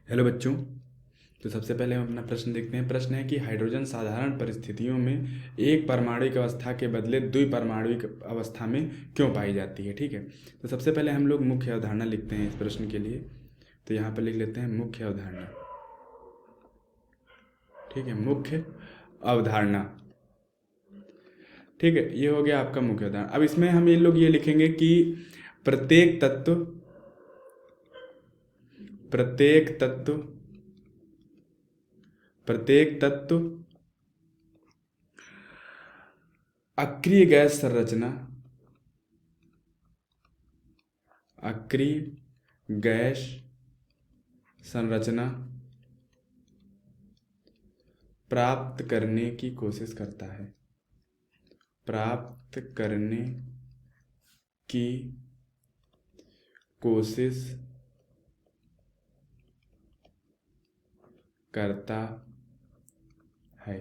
Hello बच्चों। तो सबसे पहले हम अपना प्रश्न देखते हैं। प्रश्न है कि हाइड्रोजन साधारण परिस्थितियों में एक परमाणुिक अवस्था के बदले द्विपरमाणुिक अवस्था में क्यों पाई जाती है। ठीक है, तो सबसे पहले हम लोग मुख्य अवधारणा लिखते हैं इस प्रश्न के लिए। तो यहाँ पर लिख लेते हैं मुख्य अवधारणा। ठीक है, मुख्य अवधारणा। ठीक है, ये हो गया आपका मुख्य अवधारणा। अब इसमें हम ये लोग ये लिखेंगे कि प्रत्येक तत्व प्रत्येक तत्व प्रत्येक तत्व अक्रिय गैस संरचना अक्रिय गैस संरचना प्राप्त करने की कोशिश करता है। प्राप्त करने की कोशिश करता है।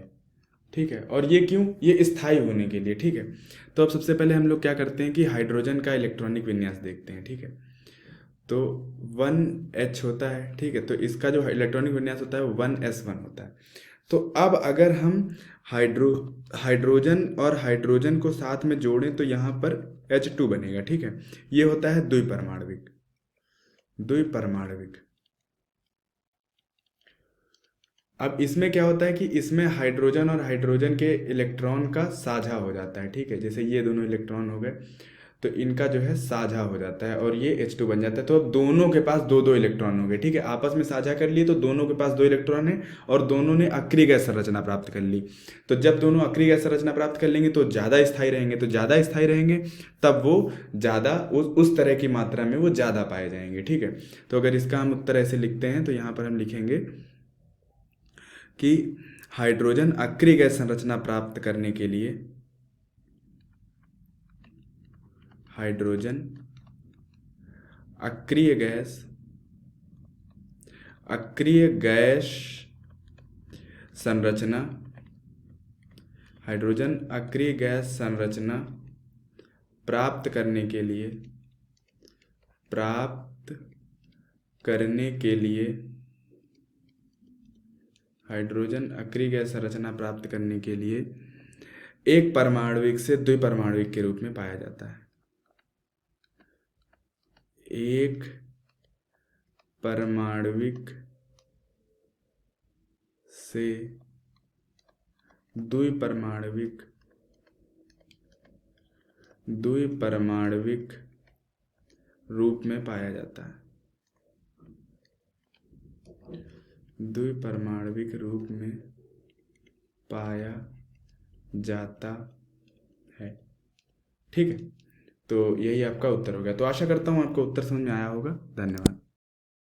ठीक है, और ये क्यों? ये स्थायी होने के लिए। ठीक है, तो अब सबसे पहले हम लोग क्या करते हैं कि हाइड्रोजन का इलेक्ट्रॉनिक विन्यास देखते हैं। ठीक है, तो 1H होता है। ठीक है, तो इसका जो इलेक्ट्रॉनिक विन्यास होता है वो 1s1 होता है। तो अब अगर हम हाइड्रोजन और हाइड्रोजन को साथ में जोड़ें तो यहाँ पर H2 बनेगा। ठीक है, ये होता है द्विपरमाणुविक। द्विपरमाणुविक। अब इसमें क्या होता है कि इसमें हाइड्रोजन और हाइड्रोजन के इलेक्ट्रॉन का साझा हो जाता है। ठीक है, जैसे ये दोनों इलेक्ट्रॉन हो गए तो इनका जो है साझा हो जाता है और ये H2 बन जाता है। तो अब दोनों के पास दो दो इलेक्ट्रॉन हो गए। ठीक है, आपस में साझा कर लिए तो दोनों के पास दो इलेक्ट्रॉन है और दोनों ने अक्रिय गैस संरचना प्राप्त कर ली। तो जब दोनों अक्रिय गैस संरचना प्राप्त कर लेंगे तो ज़्यादा स्थायी रहेंगे। तो ज़्यादा स्थायी रहेंगे तब वो ज़्यादा उस तरह की मात्रा में वो ज़्यादा पाए जाएंगे। ठीक है, तो अगर इसका हम उत्तर ऐसे लिखते हैं तो यहाँ पर हम लिखेंगे कि हाइड्रोजन अक्रिय गैस संरचना प्राप्त करने के लिए हाइड्रोजन अक्रिय गैस संरचना हाइड्रोजन अक्रिय गैस संरचना प्राप्त करने के लिए हाइड्रोजन अक्रिय गैस संरचना प्राप्त करने के लिए एक परमाणुविक से द्विपरमाणुविक के रूप में पाया जाता है। एक परमाणुविक से द्विपरमाणुविक रूप में पाया जाता है। द्विपरमाणुविक रूप में पाया जाता है। ठीक है, तो यही आपका उत्तर हो गया। तो आशा करता हूँ आपको उत्तर समझ में आया होगा। धन्यवाद।